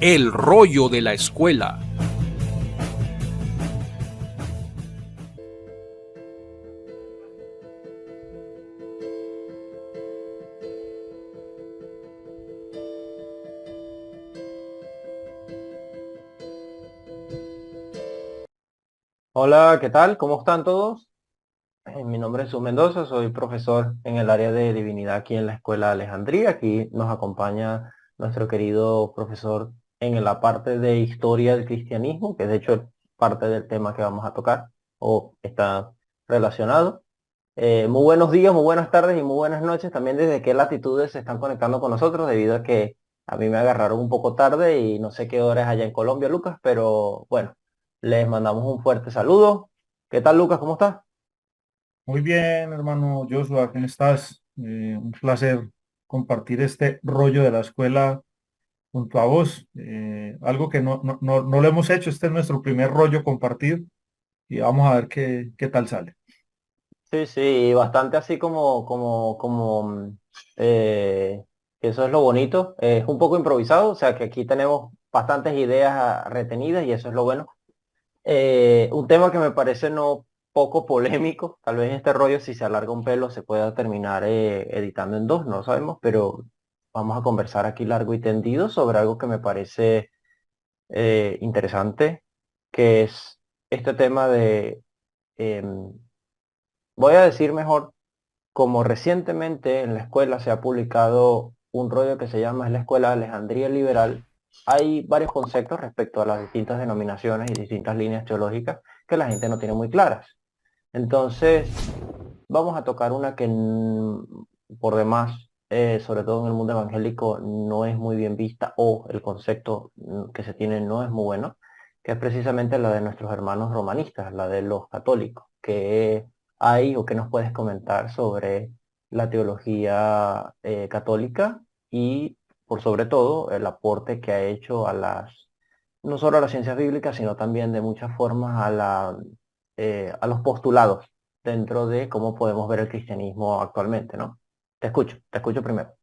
El rollo de la escuela. Hola, ¿qué tal? ¿Cómo están todos? Mi nombre es Jesús Mendoza, soy profesor en el área de divinidad aquí en la Escuela de Alejandría. Aquí nos acompaña nuestro querido profesor en la parte de historia del cristianismo, que de hecho es parte del tema que vamos a tocar o está relacionado. Muy buenos días, muy buenas tardes y muy buenas noches. También desde qué latitudes se están conectando con nosotros, debido a que a mí me agarraron un poco tarde y no sé qué hora es allá en Colombia, Lucas, pero bueno, les mandamos un fuerte saludo. ¿Qué tal, Lucas? ¿Cómo estás? Muy bien, hermano Joshua, ¿cómo estás? Un placer compartir este rollo de la escuela junto a vos. Algo que no lo hemos hecho, este es nuestro primer rollo compartido y vamos a ver qué tal sale. Sí, sí, bastante así como, eh, que eso es lo bonito. Es un poco improvisado, o sea que aquí tenemos bastantes ideas retenidas y eso es lo bueno. Un tema que me parece no poco polémico, tal vez este rollo si se alarga un pelo se pueda terminar editando en dos, no lo sabemos, pero vamos a conversar aquí largo y tendido sobre algo que me parece interesante, que es este tema de, em, voy a decir mejor, como recientemente en la escuela se ha publicado un rollo que se llama la Escuela de Alejandría Liberal, hay varios conceptos respecto a las distintas denominaciones y distintas líneas teológicas que la gente no tiene muy claras. Entonces, vamos a tocar una que por demás, sobre todo en el mundo evangélico, no es muy bien vista o el concepto que se tiene no es muy bueno, que es precisamente la de nuestros hermanos romanistas, la de los católicos. ¿Qué hay o qué nos puedes comentar sobre la teología católica y, por sobre todo, el aporte que ha hecho a no solo a las ciencias bíblicas, sino también de muchas formas a los postulados dentro de cómo podemos ver el cristianismo actualmente, ¿no? Te escucho primero.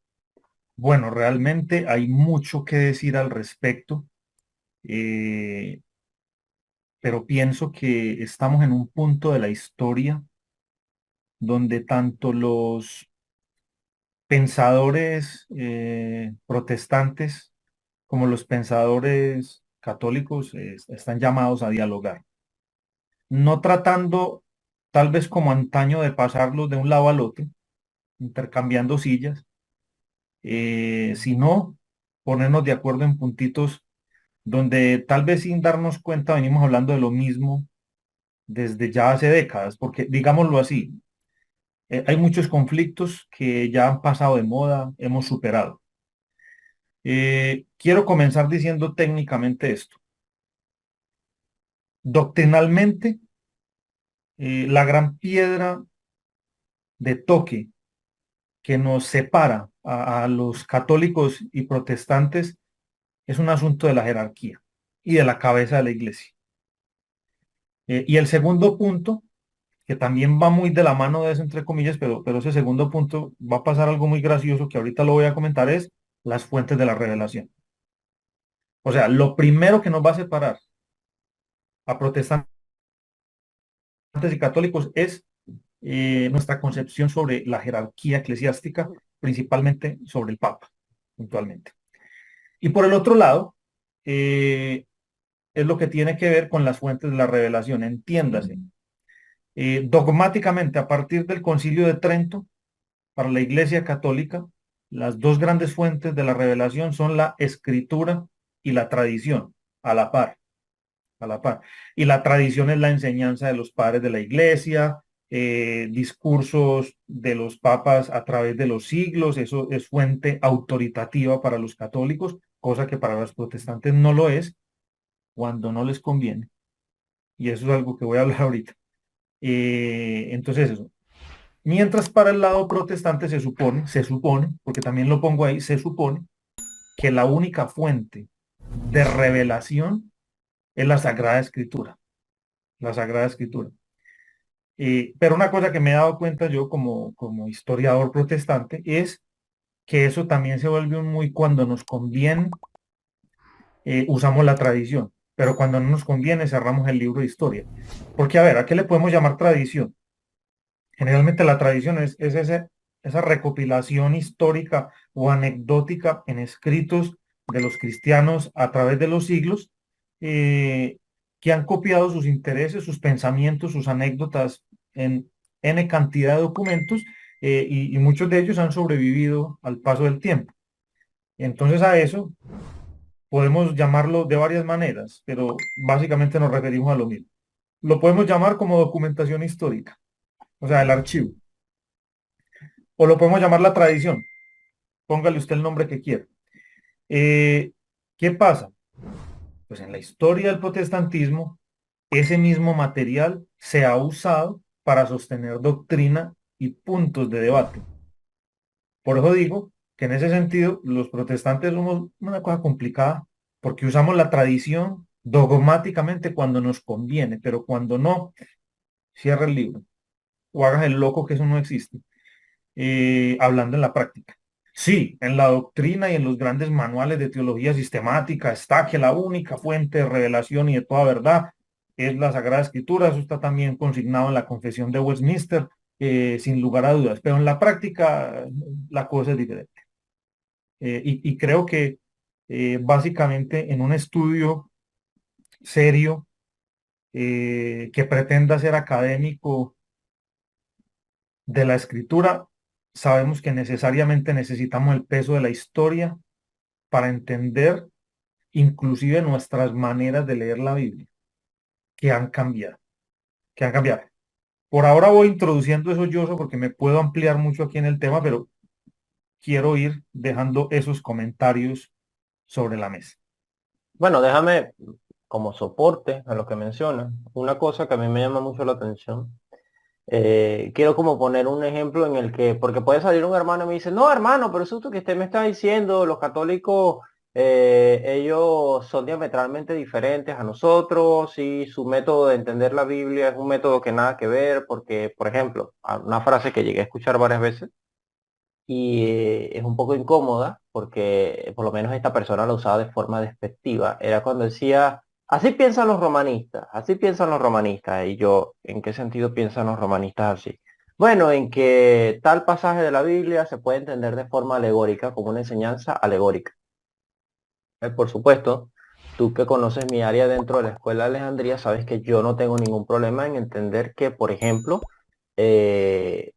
Bueno, realmente hay mucho que decir al respecto, eh, pero pienso que estamos en un punto de la historia donde tanto los pensadores protestantes como los pensadores católicos están llamados a dialogar, no tratando tal vez como antaño de pasarlos de un lado al otro, intercambiando sillas, sino ponernos de acuerdo en puntitos donde tal vez sin darnos cuenta venimos hablando de lo mismo desde ya hace décadas, porque digámoslo así, hay muchos conflictos que ya han pasado de moda, hemos superado. Quiero comenzar diciendo técnicamente esto. Doctrinalmente, la gran piedra de toque que nos separa a los católicos y protestantes es un asunto de la jerarquía y de la cabeza de la iglesia. Y el segundo punto, que también va muy de la mano de eso, entre comillas, pero ese segundo punto va a pasar algo muy gracioso que ahorita lo voy a comentar, es las fuentes de la revelación. O sea, lo primero que nos va a separar a protestantes y católicos es nuestra concepción sobre la jerarquía eclesiástica, principalmente sobre el Papa, puntualmente. Y por el otro lado, eh, es lo que tiene que ver con las fuentes de la revelación. Entiéndase, dogmáticamente, a partir del Concilio de Trento, para la Iglesia Católica, las dos grandes fuentes de la revelación son la escritura y la tradición, a la par, a la par. Y la tradición es la enseñanza de los padres de la Iglesia, discursos de los papas a través de los siglos, eso es fuente autoritativa para los católicos, cosa que para los protestantes no lo es cuando no les conviene. Y eso es algo que voy a hablar ahorita. Entonces eso. Mientras para el lado protestante se supone, porque también lo pongo ahí, se supone que la única fuente de revelación es la Sagrada Escritura, la Sagrada Escritura. Pero una cosa que me he dado cuenta yo como historiador protestante es que eso también se vuelve un muy cuando nos conviene usamos la tradición, pero cuando no nos conviene cerramos el libro de historia. Porque, a ver, ¿a qué le podemos llamar tradición? Generalmente la tradición es esa recopilación histórica o anecdótica en escritos de los cristianos a través de los siglos, eh, que han copiado sus intereses, sus pensamientos, sus anécdotas en N cantidad de documentos, y muchos de ellos han sobrevivido al paso del tiempo. Entonces a eso podemos llamarlo de varias maneras, pero básicamente nos referimos a lo mismo. Lo podemos llamar como documentación histórica, o sea, el archivo. O lo podemos llamar la tradición. Póngale usted el nombre que quiera. Eh, ¿Qué pasa? Pues en la historia del protestantismo, ese mismo material se ha usado para sostener doctrina y puntos de debate. Por eso digo que en ese sentido los protestantes somos una cosa complicada porque usamos la tradición dogmáticamente cuando nos conviene, pero cuando no, cierra el libro o hagas el loco que eso no existe, hablando en la práctica. Sí, en la doctrina y en los grandes manuales de teología sistemática está que la única fuente de revelación y de toda verdad es la Sagrada Escritura. Eso está también consignado en la Confesión de Westminster, sin lugar a dudas. Pero en la práctica la cosa es diferente. Y creo que básicamente en un estudio serio, que pretenda ser académico de la escritura, sabemos que necesariamente necesitamos el peso de la historia para entender inclusive nuestras maneras de leer la Biblia, que han cambiado, que han cambiado. Por ahora voy introduciendo eso yo porque me puedo ampliar mucho aquí en el tema, pero quiero ir dejando esos comentarios sobre la mesa. Bueno, déjame como soporte a lo que mencionas, una cosa que a mí me llama mucho la atención. Quiero como poner un ejemplo en el que, porque puede salir un hermano y me dice, no hermano, pero eso es lo que usted me está diciendo, los católicos, ellos son diametralmente diferentes a nosotros y su método de entender la Biblia es un método que nada que ver, porque, por ejemplo, una frase que llegué a escuchar varias veces y es un poco incómoda porque por lo menos esta persona la usaba de forma despectiva. Era cuando decía, así piensan los romanistas. Y yo, ¿en qué sentido piensan los romanistas así? Bueno, en que tal pasaje de la Biblia se puede entender de forma alegórica, como una enseñanza alegórica. Por supuesto, tú que conoces mi área dentro de la escuela de Alejandría, sabes que yo no tengo ningún problema en entender que, por ejemplo, eh,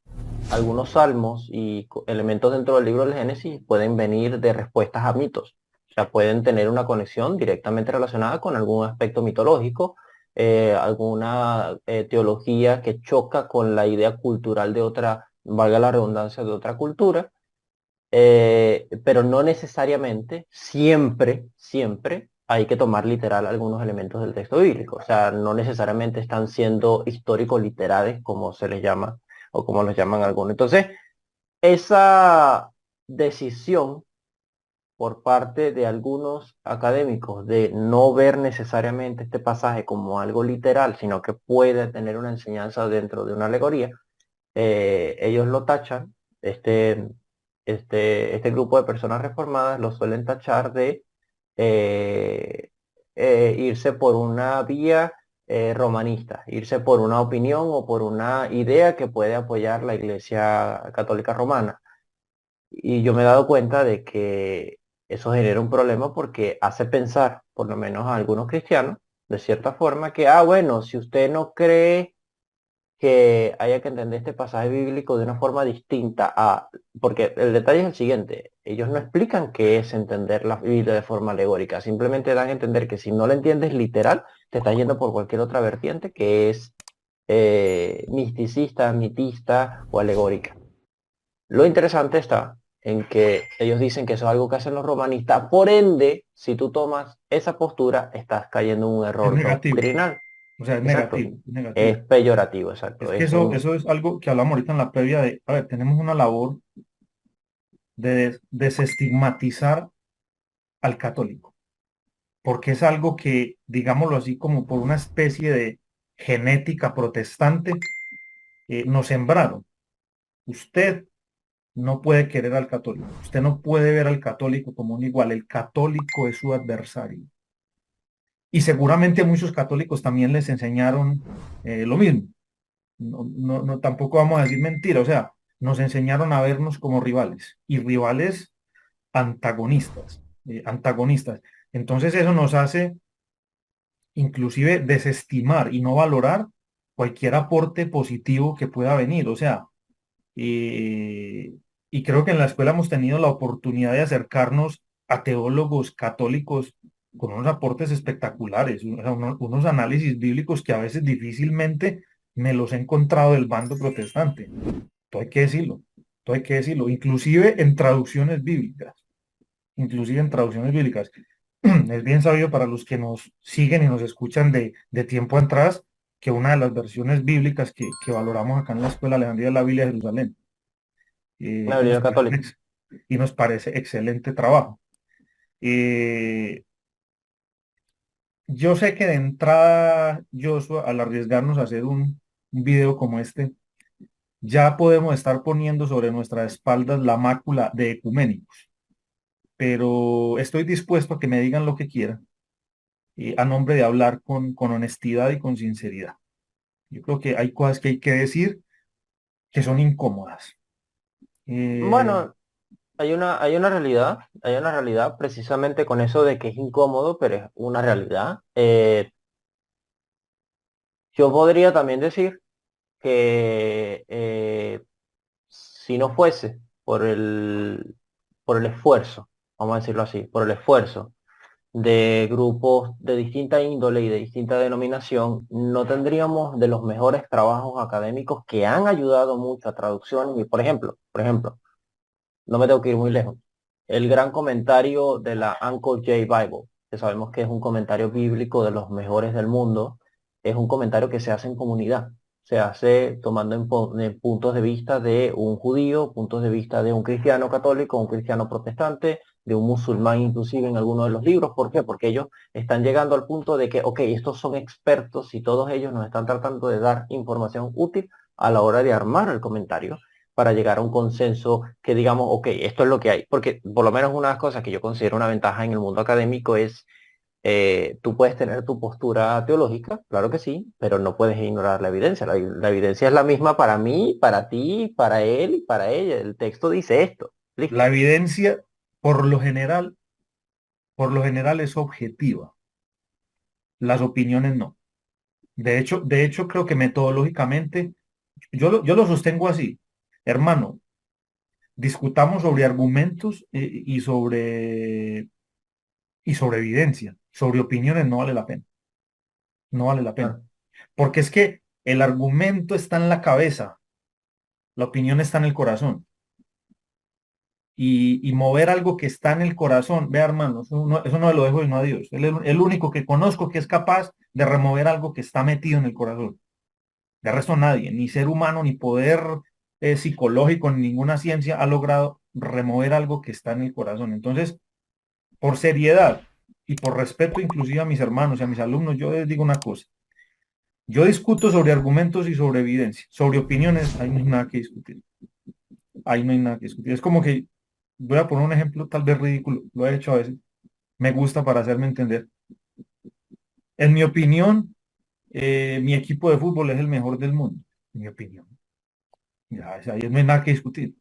algunos salmos y elementos dentro del libro del Génesis pueden venir de respuestas a mitos. O sea, pueden tener una conexión directamente relacionada con algún aspecto mitológico, alguna teología que choca con la idea cultural de otra, valga la redundancia, de otra cultura, pero no necesariamente, siempre hay que tomar literal algunos elementos del texto bíblico. O sea, no necesariamente están siendo histórico-literales, como se les llama, o como los llaman algunos. Entonces, esa decisión por parte de algunos académicos de no ver necesariamente este pasaje como algo literal, sino que puede tener una enseñanza dentro de una alegoría, ellos lo tachan, este grupo de personas reformadas lo suelen tachar de eh, irse por una vía romanista, irse por una opinión o por una idea que puede apoyar la Iglesia Católica Romana. Y yo me he dado cuenta de que eso genera un problema porque hace pensar, por lo menos a algunos cristianos, de cierta forma, que, bueno, si usted no cree que haya que entender este pasaje bíblico de una forma distinta a, porque el detalle es el siguiente, ellos no explican qué es entender la Biblia de forma alegórica, simplemente dan a entender que si no la entiendes literal, te estás yendo por cualquier otra vertiente que es misticista, mitista o alegórica. Lo interesante está en que ellos dicen que eso es algo que hacen los romanistas, por ende, si tú tomas esa postura, estás cayendo en un Es error negativo, doctrinal. o sea, es Exacto. negativo, es Es negativo. peyorativo, Es exacto. que Es eso un, es algo que hablamos ahorita en la previa de, a ver, tenemos una labor de desestigmatizar al católico, porque es algo que, digámoslo así, como por una especie de genética protestante, nos sembraron. Usted no puede querer al católico, usted no puede ver al católico como un igual, el católico es su adversario. Y seguramente a muchos católicos también les enseñaron lo mismo. Tampoco vamos a decir mentira, o sea, nos enseñaron a vernos como rivales y rivales antagonistas. Entonces eso nos hace inclusive desestimar y no valorar cualquier aporte positivo que pueda venir. O sea, eh, y creo que en la escuela hemos tenido la oportunidad de acercarnos a teólogos católicos con unos aportes espectaculares, o sea, unos análisis bíblicos que a veces difícilmente me los he encontrado del bando protestante. Todo hay que decirlo, todo hay que decirlo, inclusive en traducciones bíblicas. Es bien sabido para los que nos siguen y nos escuchan de tiempo atrás que una de las versiones bíblicas que valoramos acá en la Escuela Alejandría es la Biblia de Jerusalén. La Y Biblia católica. nos parece excelente trabajo. Eh, yo sé que de entrada, Joshua, al arriesgarnos a hacer un video como este, ya podemos estar poniendo sobre nuestras espaldas la mácula de ecuménicos, pero estoy dispuesto a que me digan lo que quieran a nombre de hablar con honestidad y con sinceridad. Yo creo que hay cosas que hay que decir que son incómodas. Eh, Bueno, hay una realidad precisamente con eso de que es incómodo, pero es una realidad. Yo podría también decir que si no fuese por el esfuerzo, vamos a decirlo así, por el esfuerzo de grupos de distinta índole y de distinta denominación, no tendríamos de los mejores trabajos académicos que han ayudado mucho a traducciones. Y por ejemplo, no me tengo que ir muy lejos. El gran comentario de la Uncle J Bible, que sabemos que es un comentario bíblico de los mejores del mundo, es un comentario que se hace en comunidad. Se hace tomando en puntos de vista de un judío, puntos de vista de un cristiano católico, un cristiano protestante, de un musulmán inclusive en alguno de los libros. ¿Por qué? Porque ellos están llegando al punto de que, ok, estos son expertos y todos ellos nos están tratando de dar información útil a la hora de armar el comentario para llegar a un consenso que digamos, ok, esto es lo que hay. Porque por lo menos una de las cosas que yo considero una ventaja en el mundo académico es, tú puedes tener tu postura teológica, claro que sí, pero no puedes ignorar la evidencia. La evidencia es la misma para mí, para ti, para él y para ella. El texto dice esto. la Listo. evidencia, por lo general, es objetiva. Las opiniones no. De hecho, creo que metodológicamente, yo lo sostengo así. Hermano, discutamos sobre argumentos y sobre evidencia. Sobre opiniones no vale la pena. No vale la pena. Claro. Porque es que el argumento está en la cabeza, la opinión está en el corazón. Y mover algo que está en el corazón, vea hermano, eso no lo dejo sino a Dios. Él es el único que conozco que es capaz de remover algo que está metido en el corazón. De resto nadie, ni ser humano, ni poder psicológico, ni ninguna ciencia ha logrado remover algo que está en el corazón. Entonces, por seriedad y por respeto inclusive a mis hermanos y a mis alumnos, yo les digo una cosa. Yo discuto sobre argumentos y sobre evidencia, sobre opiniones, ahí no hay nada que discutir. Ahí no hay nada que discutir. Es como que, voy a poner un ejemplo tal vez ridículo, lo he hecho a veces, me gusta para hacerme entender. En mi opinión, mi equipo de fútbol es el mejor del mundo, en mi opinión. Ya, ahí no hay nada que discutir.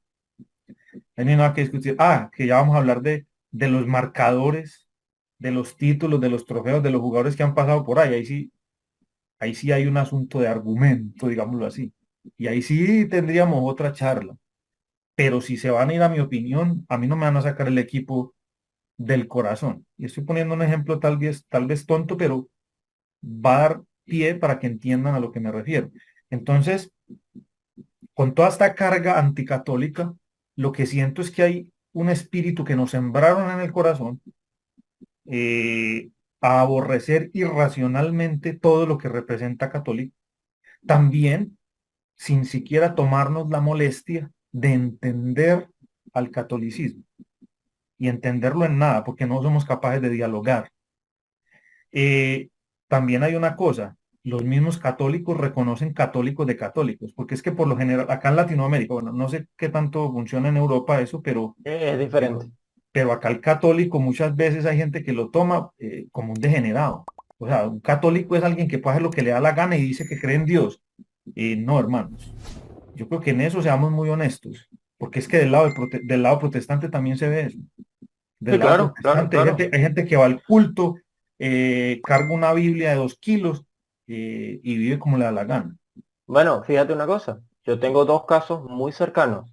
Ahí no hay nada que discutir. Que ya vamos a hablar de los marcadores, de los títulos, de los trofeos, de los jugadores que han pasado por ahí. Ahí sí hay un asunto de argumento, digámoslo así. Y ahí sí tendríamos otra charla. Pero si se van a ir a mi opinión, a mí no me van a sacar el equipo del corazón. Y estoy poniendo un ejemplo tal vez tonto, pero va a dar pie para que entiendan a lo que me refiero. Entonces, con toda esta carga anticatólica, lo que siento es que hay un espíritu que nos sembraron en el corazón eh, a aborrecer irracionalmente todo lo que representa católico. También sin siquiera tomarnos la molestia de entender al catolicismo y entenderlo en nada, porque no somos capaces de dialogar. Eh, También hay una cosa, los mismos católicos reconocen católicos de católicos, porque es que por lo general, acá en Latinoamérica, bueno, no sé qué tanto funciona en Europa eso, Es pero, diferente. pero acá el católico muchas veces hay gente que lo toma como un degenerado, O sea, un católico es alguien que puede hacer lo que le da la gana y dice que cree en Dios. No, hermanos. Yo creo que en eso seamos muy honestos, porque es que del lado protestante también se ve eso. Sí, Del lado claro, claro, protestante claro. hay gente que va al culto, carga una Biblia de 2 kilos y vive como le da la gana. Bueno, fíjate una cosa, yo tengo dos casos muy cercanos.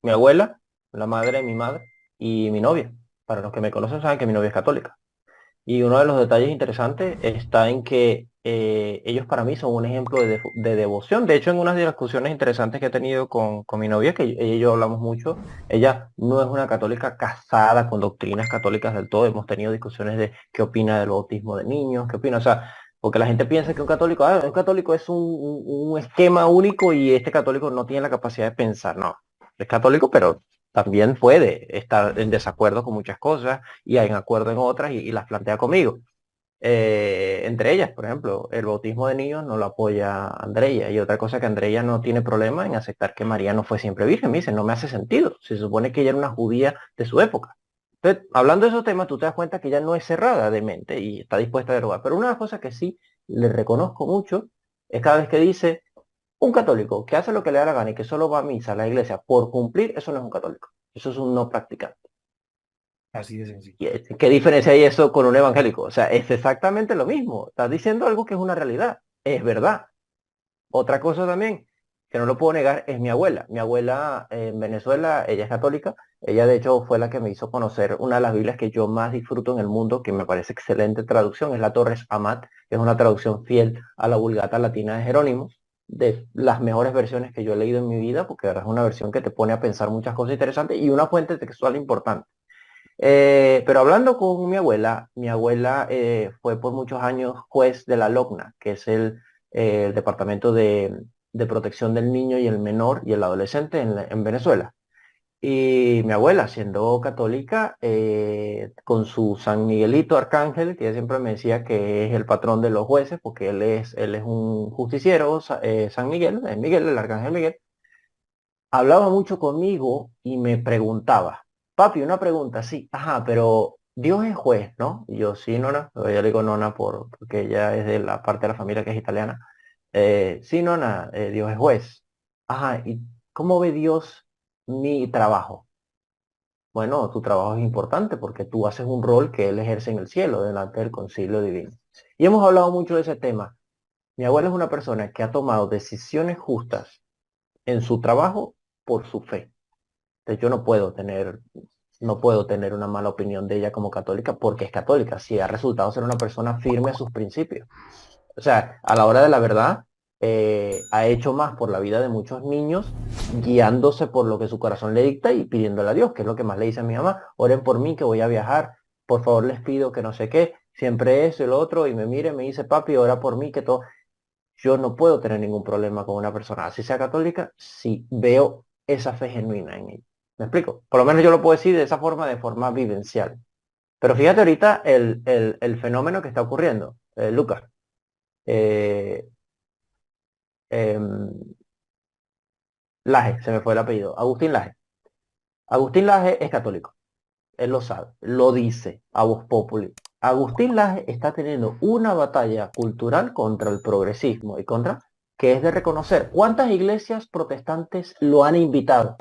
Mi abuela, la madre de mi madre, y mi novia. Para los que me conocen saben que mi novia es católica. Y uno de los detalles interesantes está en que ellos para mí son un ejemplo de devoción. De hecho, en unas discusiones interesantes que he tenido con mi novia, que ella y yo hablamos mucho, ella no es una católica casada con doctrinas católicas del todo. Hemos tenido discusiones de qué opina del bautismo de niños, qué opina, o sea, porque la gente piensa que un católico es un esquema único y este católico no tiene la capacidad de pensar. No, es católico, pero también puede estar en desacuerdo con muchas cosas y en acuerdo en otras y las plantea conmigo. Entre ellas, por ejemplo, el bautismo de niños no lo apoya Andrea. Y otra cosa que Andrea no tiene problema en aceptar que María no fue siempre virgen. Me dice, no me hace sentido. Se supone que ella era una judía de su época. Entonces, hablando de esos temas, tú te das cuenta que ella no es cerrada de mente y está dispuesta a dialogar. Pero una de las cosas que sí le reconozco mucho es cada vez que dice, un católico que hace lo que le da la gana y que solo va a misa a la iglesia por cumplir, eso no es un católico. Eso es un no practicante. Así de sencillo. ¿Qué diferencia hay eso con un evangélico? O sea, es exactamente lo mismo. Estás diciendo algo que es una realidad. Es verdad. Otra cosa también, que no lo puedo negar, es mi abuela. Mi abuela en Venezuela, ella es católica. Ella de hecho fue la que me hizo conocer una de las Biblias que yo más disfruto en el mundo, que me parece excelente traducción, es la Torres Amat, que es una traducción fiel a la Vulgata Latina de Jerónimo, de las mejores versiones que yo he leído en mi vida, porque es una versión que te pone a pensar muchas cosas interesantes y una fuente textual importante. Pero hablando con mi abuela fue por muchos años juez de la LOCNA, que es el Departamento de Protección del Niño y el Menor y el Adolescente en Venezuela. Y mi abuela, siendo católica, con su San Miguelito Arcángel, que ella siempre me decía que es el patrón de los jueces, porque él es un justiciero, San Miguel, es Miguel, el Arcángel Miguel, hablaba mucho conmigo y me preguntaba, papi, una pregunta, sí, ajá, pero Dios es juez, ¿no? Y yo, sí, nona, pero yo le digo nona porque ella es de la parte de la familia que es italiana. Sí, nona, Dios es juez. Ajá, ¿y cómo ve Dios mi trabajo? Bueno, tu trabajo es importante porque tú haces un rol que Él ejerce en el cielo, delante del concilio divino. Y hemos hablado mucho de ese tema. Mi abuela es una persona que ha tomado decisiones justas en su trabajo por su fe. Entonces, yo no puedo tener una mala opinión de ella como católica porque es católica, si ha resultado ser una persona firme a sus principios. O sea, a la hora de la verdad, ha hecho más por la vida de muchos niños, guiándose por lo que su corazón le dicta y pidiéndole a Dios, que es lo que más le dice a mi mamá, oren por mí que voy a viajar, por favor les pido que no sé qué, siempre eso y lo otro, y me mire, me dice, papi, ora por mí, que todo. Yo no puedo tener ningún problema con una persona, así sea católica, si veo esa fe genuina en ella. ¿Me explico? Por lo menos yo lo puedo decir de esa forma, de forma vivencial. Pero fíjate ahorita el fenómeno que está ocurriendo, Lucas. Eh, em, Laje, se me fue el apellido. Agustín Laje. Agustín Laje es católico. Él lo sabe, lo dice a voz populi. Agustín Laje está teniendo una batalla cultural contra el progresismo y contra, que es de reconocer cuántas iglesias protestantes lo han invitado,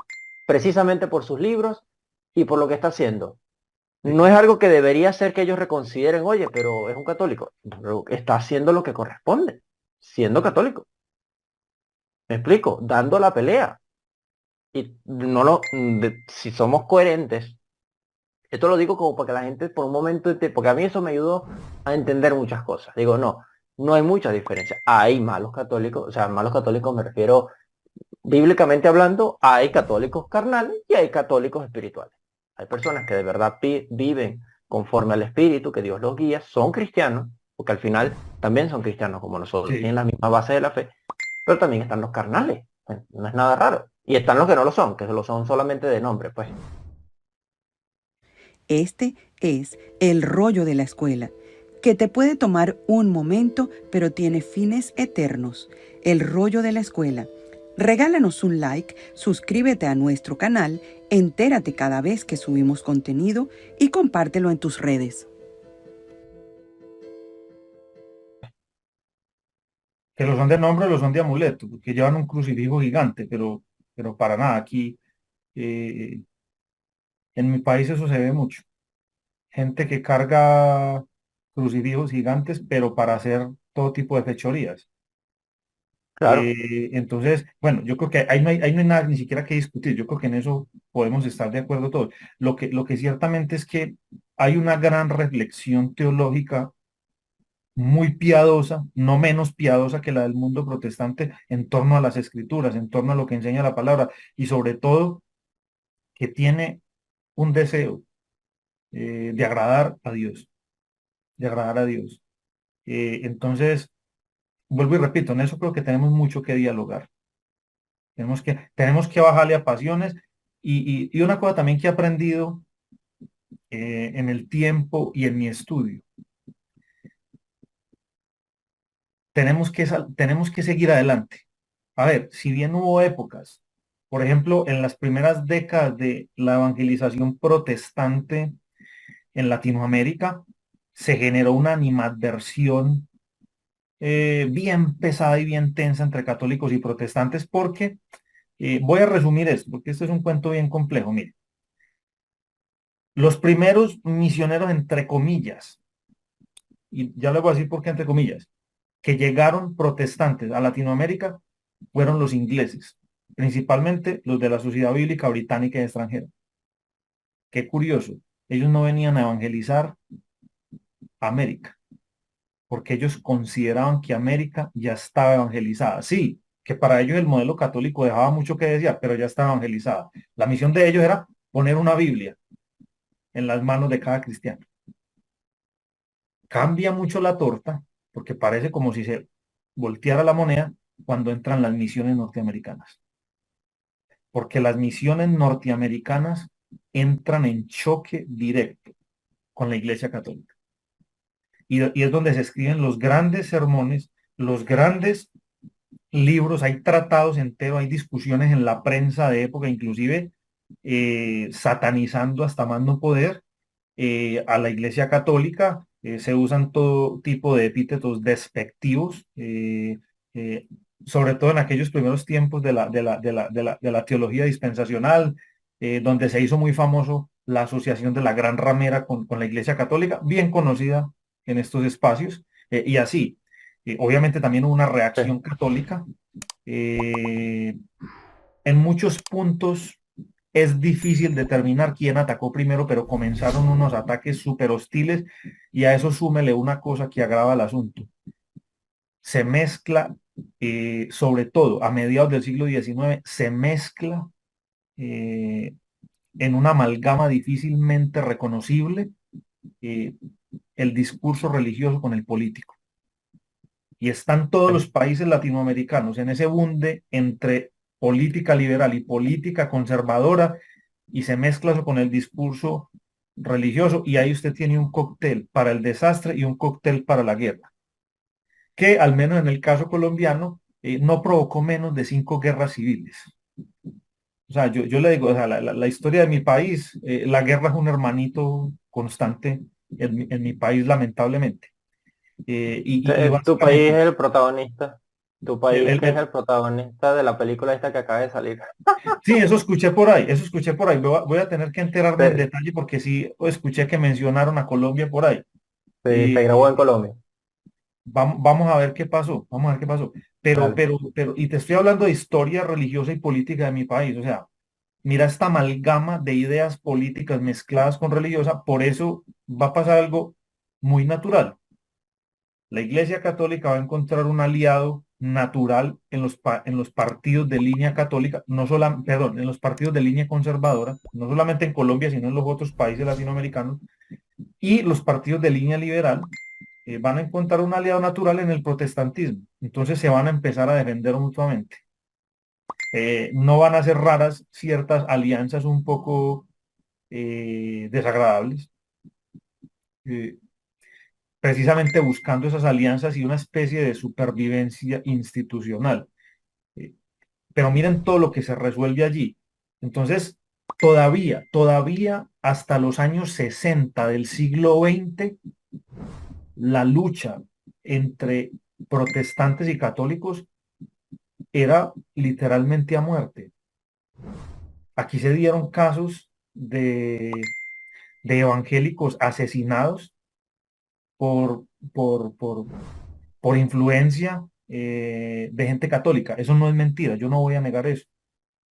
precisamente por sus libros y por lo que está haciendo. Sí, No es algo que debería ser que ellos reconsideren, oye, pero es un católico. Pero está haciendo lo que corresponde, siendo católico. ¿Me explico? Dando la pelea. Y no si somos coherentes, esto lo digo como para que la gente por un momento, porque a mí eso me ayudó a entender muchas cosas. Digo, no, no hay mucha diferencia. Hay malos católicos, o sea, malos católicos me refiero bíblicamente hablando, hay católicos carnales y hay católicos espirituales. Hay personas que de verdad viven conforme al espíritu, que Dios los guía, son cristianos, porque al final también son cristianos como nosotros, sí. tienen la misma base de la fe, pero también están los carnales, no es nada raro. Y están los que no lo son, que lo son solamente de nombre, pues. Este es el rollo de la escuela, que te puede tomar un momento, pero tiene fines eternos. El rollo de la escuela. Regálanos un like, suscríbete a nuestro canal, entérate cada vez que subimos contenido y compártelo en tus redes. Que lo son de nombre, lo son de amuleto, porque llevan un crucifijo gigante, pero para nada, aquí eh, en mi país eso se ve mucho. Gente que carga crucifijos gigantes, pero para hacer todo tipo de fechorías. Claro, Entonces, bueno, yo creo que ahí no hay nada ni siquiera que discutir. Yo creo que en eso podemos estar de acuerdo todos. Lo que ciertamente es que hay una gran reflexión teológica muy piadosa, no menos piadosa que la del mundo protestante, en torno a las escrituras, en torno a lo que enseña la palabra, y sobre todo que tiene un deseo de agradar a Dios, de agradar a Dios. Entonces, vuelvo y repito, en eso creo que tenemos mucho que dialogar. Tenemos que bajarle a pasiones y una cosa también que he aprendido en el tiempo y en mi estudio, tenemos que seguir adelante. A ver, si bien hubo épocas, por ejemplo, en las primeras décadas de la evangelización protestante en Latinoamérica, se generó una animadversión bien pesada y bien tensa entre católicos y protestantes, porque voy a resumir esto, porque este es un cuento bien complejo. Mire, los primeros misioneros, entre comillas, y ya le voy a decir por qué entre comillas, que llegaron protestantes a Latinoamérica fueron los ingleses, principalmente los de la Sociedad Bíblica Británica y extranjera. Qué curioso, ellos no venían a evangelizar América, porque ellos consideraban que América ya estaba evangelizada. Sí, que para ellos el modelo católico dejaba mucho que desear, pero ya estaba evangelizada. La misión de ellos era poner una Biblia en las manos de cada cristiano. Cambia mucho la torta, porque parece como si se volteara la moneda cuando entran las misiones norteamericanas. Porque las misiones norteamericanas entran en choque directo con la Iglesia Católica. Y es donde se escriben los grandes sermones, los grandes libros, hay tratados enteros, hay discusiones en la prensa de época, inclusive satanizando hasta más no poder a la Iglesia Católica. Se usan todo tipo de epítetos despectivos, eh, sobre todo en aquellos primeros tiempos de la teología dispensacional, donde se hizo muy famoso la asociación de la Gran Ramera con la Iglesia Católica, bien conocida en estos espacios, y así. Obviamente también hubo una sí. reacción católica. eh, en muchos puntos es difícil determinar quién atacó primero, pero comenzaron unos ataques súper hostiles y a eso súmele una cosa que agrava el asunto. Se mezcla, sobre todo a mediados del siglo XIX, se mezcla eh, en una amalgama difícilmente reconocible eh, el discurso religioso con el político. Y están todos los países latinoamericanos en ese bunde entre política liberal y política conservadora, y se mezcla eso con el discurso religioso, y ahí usted tiene un cóctel para el desastre y un cóctel para la guerra, que al menos en el caso colombiano no provocó menos de 5 guerras civiles. O sea, yo le digo, o sea, la historia de mi país, la guerra es un hermanito constante en mi país, lamentablemente. Y Tu país básicamente, es el protagonista. Tu el, país el- que es el- el protagonista de la película esta que acaba de salir. sí, eso escuché por ahí, eso escuché por ahí. Voy a tener que enterarme en Se, detalle porque sí escuché que mencionaron a Colombia por ahí. se grabó en Eh, Colombia. vamos a ver qué pasó, vamos a ver qué pasó. Pero, Dale. pero, pero, y te estoy hablando de historia religiosa y política de mi país. O sea, mira esta amalgama de ideas políticas mezcladas con religiosa. Por eso va a pasar algo muy natural. La Iglesia Católica va a encontrar un aliado natural en los partidos de línea católica, no solo, perdón, en los partidos de línea conservadora, no solamente en Colombia, sino en los otros países latinoamericanos, y los partidos de línea liberal van a encontrar un aliado natural en el protestantismo. Entonces se van a empezar a defender mutuamente. No van a ser raras ciertas alianzas un poco desagradables. Eh, Precisamente buscando esas alianzas y una especie de supervivencia institucional. Eh, Pero miren todo lo que se resuelve allí. Entonces, todavía hasta los años 60 del siglo XX, la lucha entre protestantes y católicos era literalmente a muerte. Aquí se dieron casos de evangélicos asesinados por, por, por, por influencia de gente católica. Eso no es mentira, yo no voy a negar eso.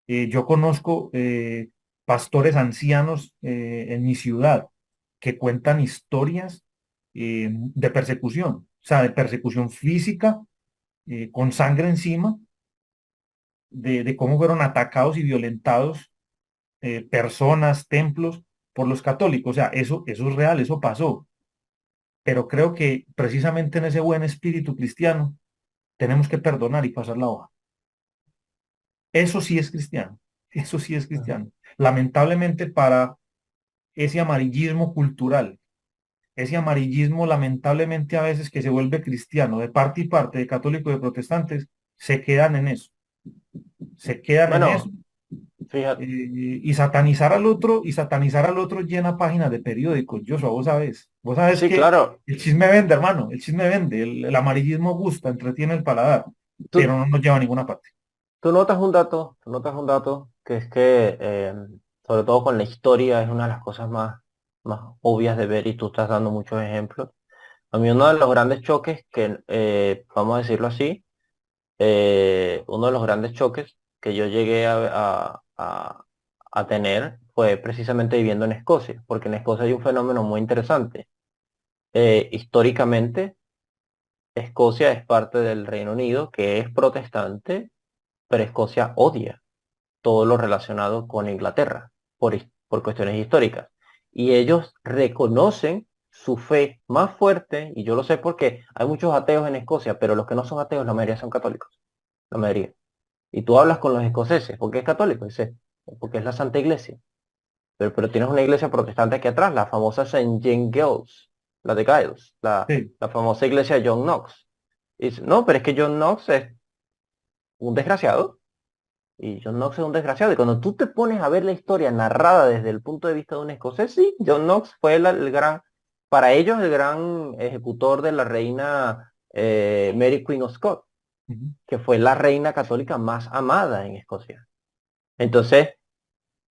Yo conozco pastores ancianos en mi ciudad que cuentan historias de persecución, o sea, de persecución física, con sangre encima, de cómo fueron atacados y violentados personas, templos por los católicos. O sea, eso es real, eso pasó. Pero creo que precisamente en ese buen espíritu cristiano tenemos que perdonar y pasar la hoja. Eso sí es cristiano, eso sí es Ujú. cristiano. Lamentablemente para ese amarillismo cultural, ese amarillismo lamentablemente a veces que se vuelve cristiano de parte y parte, de católicos y de protestantes, se quedan en eso, se quedan en eso. Bueno, fíjate, Y satanizar al otro llena páginas de periódicos. Joshua, vos sabes sí, que claro, el chisme vende, hermano, el chisme vende, el amarillismo gusta, entretiene el paladar, pero tú, no nos lleva a ninguna parte. tú notas un dato que es que, sobre todo con la historia, es una de las cosas más obvias de ver y tú estás dando muchos ejemplos. A mí uno de los grandes choques que, vamos a decirlo así, uno de los grandes choques que yo llegué a tener fue precisamente viviendo en Escocia, porque en Escocia hay un fenómeno muy interesante. Históricamente, Escocia es parte del Reino Unido, que es protestante, pero Escocia odia todo lo relacionado con Inglaterra por cuestiones históricas. Y ellos reconocen su fe más fuerte, y yo lo sé porque hay muchos ateos en Escocia, pero los que no son ateos, la mayoría son católicos, la mayoría. Y tú hablas con los escoceses, ¿por qué es católico? Dice, porque es la Santa Iglesia. Pero tienes una iglesia protestante aquí atrás, la famosa Saint Jane Giles, la de Giles, Sí. la famosa iglesia de John Knox. Y dice, no, pero es que John Knox es un desgraciado. Y John Knox es un desgraciado. Y cuando tú te pones a ver la historia narrada desde el punto de vista de un escocés, sí, John Knox fue el gran, para ellos, el gran ejecutor de la reina Mary Queen of Scots, Ujú. que fue la reina católica más amada en Escocia. Entonces,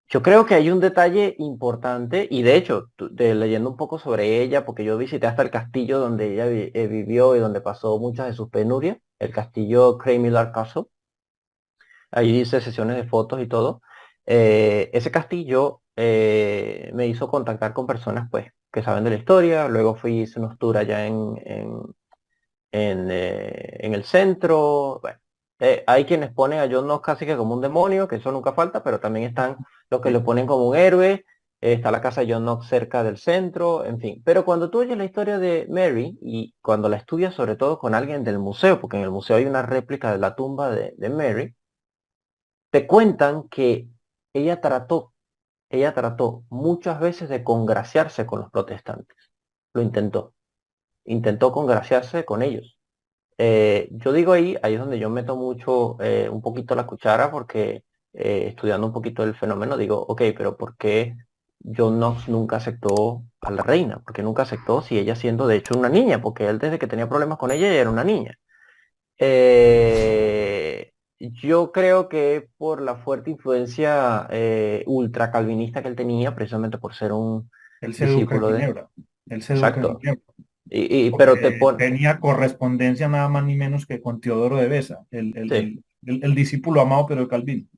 yo creo que hay un detalle importante, y de hecho, leyendo un poco sobre ella, porque yo visité hasta el castillo donde ella vivió y donde pasó muchas de sus penurias, el castillo Cranmillar Castle. Ahí hice sesiones de fotos y todo. Ese castillo me hizo contactar con personas pues que saben de la historia. Luego hice unos tours allá en el centro. Bueno, hay quienes ponen a Jon Snow casi que como un demonio, que eso nunca falta, pero también están los que lo ponen como un héroe. Está la casa de Jon Snow cerca del centro, en fin. Pero cuando tú oyes la historia de Mary y cuando la estudias sobre todo con alguien del museo, porque en el museo hay una réplica de la tumba de Mary, te cuentan que ella trató, ella trató muchas veces de congraciarse con los protestantes. Lo intentó congraciarse con ellos. Yo digo ahí es donde yo meto mucho, un poquito la cuchara, porque estudiando un poquito el fenómeno, digo, ok, pero ¿por qué John Knox nunca aceptó a la reina? Porque nunca aceptó si ella siendo de hecho una niña, porque él desde que tenía problemas con ella era una niña. Yo creo que por la fuerte influencia ultra calvinista que él tenía, precisamente por ser un Él se educa en discípulo de... Ginebra, él se educa en Exacto. Ginebra, Pero te porque pone... tenía correspondencia nada más ni menos que con Teodoro de Beza, Sí, el discípulo amado pero de Calvino.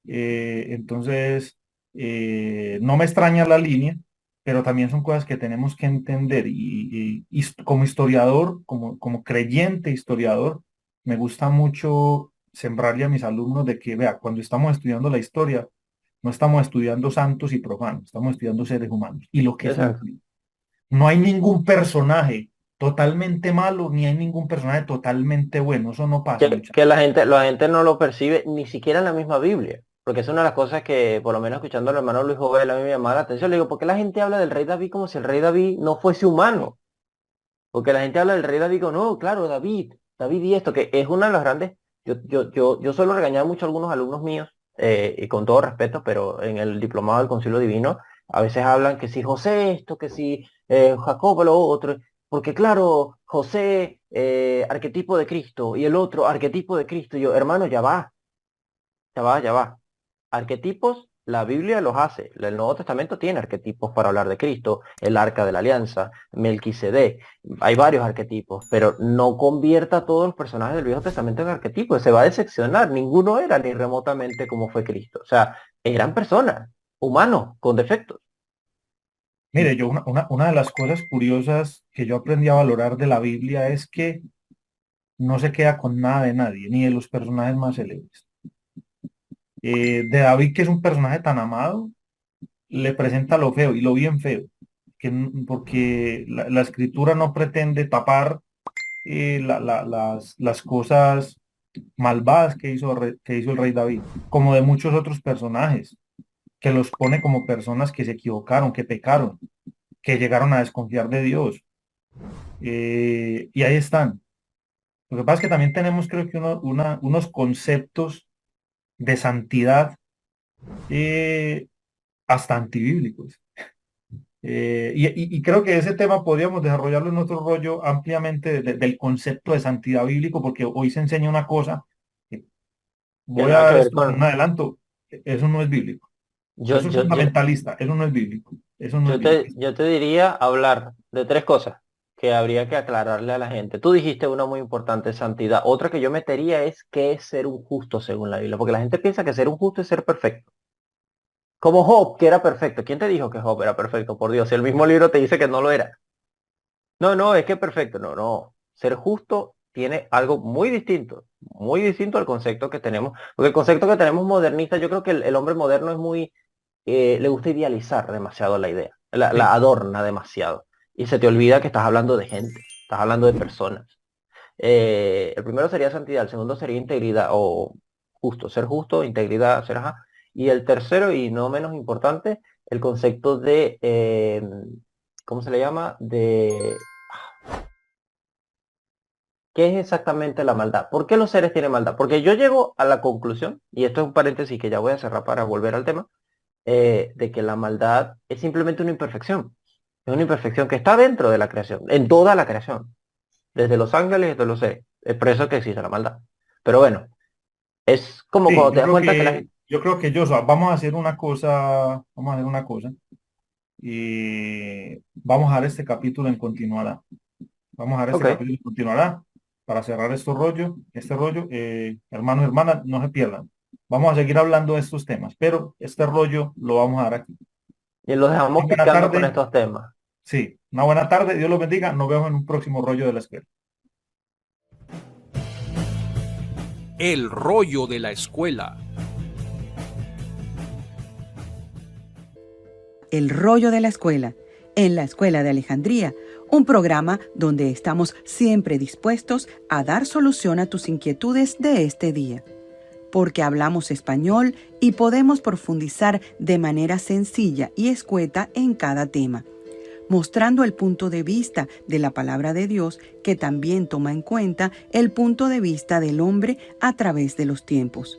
Entonces, no me extraña la línea, pero también son cosas que tenemos que entender. Como historiador, como creyente historiador, me gusta mucho sembrarle a mis alumnos de que, vea, cuando estamos estudiando la historia, no estamos estudiando santos y profanos, estamos estudiando seres humanos y lo que eso exacto. implica. No hay ningún personaje totalmente malo, ni hay ningún personaje totalmente bueno. Eso no pasa, muchachos. Que la gente no lo percibe ni siquiera en la misma Biblia. Porque es una de las cosas que, por lo menos escuchando al hermano Luis Jovel, a mí me llamaba la atención. Le digo, ¿por qué la gente habla del rey David como si el rey David no fuese humano? Porque la gente habla del rey David, digo, no, claro, David y esto, que es una de las grandes, yo suelo regañar mucho a algunos alumnos míos, y con todo respeto, pero en el diplomado del Concilio Divino, a veces hablan que si José esto, que si Jacobo lo otro, porque claro, José, arquetipo de Cristo, y el otro, arquetipo de Cristo. Y yo, hermano, ya va, ya va, ya va. Arquetipos, la Biblia los hace. El Nuevo Testamento tiene arquetipos para hablar de Cristo, el Arca de la Alianza, Melquisedec. Hay varios arquetipos, pero no convierta a todos los personajes del Viejo Testamento en arquetipos. Se va a decepcionar. Ninguno era ni remotamente como fue Cristo. O sea, eran personas, humanos, con defectos. Mire, yo una de las cosas curiosas que yo aprendí a valorar de la Biblia es que no se queda con nada de nadie, ni de los personajes más célebres. De David, que es un personaje tan amado, le presenta lo feo y lo bien feo, porque la escritura no pretende tapar las cosas malvadas que hizo el rey David, como de muchos otros personajes, que los pone como personas que se equivocaron, que pecaron, que llegaron a desconfiar de Dios. Y ahí están. Lo que pasa es que también tenemos, creo que, unos conceptos de santidad hasta antibíblicos. Y creo que ese tema podríamos desarrollarlo en otro rollo ampliamente del concepto de santidad bíblico, porque hoy se enseña una cosa, que Que voy a nada que dar ver esto como con... un adelanto, eso no es bíblico. Yo, Eso es yo, yo, fundamentalista, eso no es bíblico, eso no es Yo bíblico. yo te diría hablar de tres cosas que habría que aclararle a la gente. Tú dijiste una muy importante, santidad. Otra que yo metería es qué es ser un justo según la Biblia, porque la gente piensa que ser un justo es ser perfecto. Como Job, que era perfecto. ¿Quién te dijo que Job era perfecto? Por Dios, si el mismo libro te dice que no lo era. No, no, es que es perfecto. No, no. Ser justo tiene algo muy distinto al concepto que tenemos. Porque el concepto que tenemos modernista, yo creo que el hombre moderno es muy le gusta idealizar demasiado la idea, la Sí, adorna demasiado y se te olvida que estás hablando de gente, estás hablando de personas. El primero sería santidad, el segundo sería integridad o justo, ser justo, integridad, ser ajá. Y el tercero y no menos importante, el concepto de, ¿cómo se le llama? De, ¿qué es exactamente la maldad? ¿Por qué los seres tienen maldad? Porque yo llego a la conclusión, y esto es un paréntesis que ya voy a cerrar para volver al tema, de que la maldad es simplemente una imperfección. Es una imperfección que está dentro de la creación, en toda la creación, desde los ángeles hasta los seres. Es por eso que existe la maldad. Pero bueno, es como sí, cuando te das cuenta que la gente... yo creo que yo, vamos a hacer una cosa, vamos a hacer una cosa, y vamos a dar este capítulo en continuará. Vamos a dar este Ok, capítulo en continuará para cerrar este rollo, hermanos y hermanas, no se pierdan. Vamos a seguir hablando de estos temas, pero este rollo lo vamos a dar aquí. y los dejamos Buena picando con tarde, estos temas. sí, una buena tarde, Dios los bendiga, nos vemos en un próximo rollo de la escuela. El rollo de la escuela. El rollo de la escuela, en la Escuela de Alejandría, un programa donde estamos siempre dispuestos a dar solución a tus inquietudes de este día. Porque hablamos español y podemos profundizar de manera sencilla y escueta en cada tema, mostrando el punto de vista de la palabra de Dios que también toma en cuenta el punto de vista del hombre a través de los tiempos.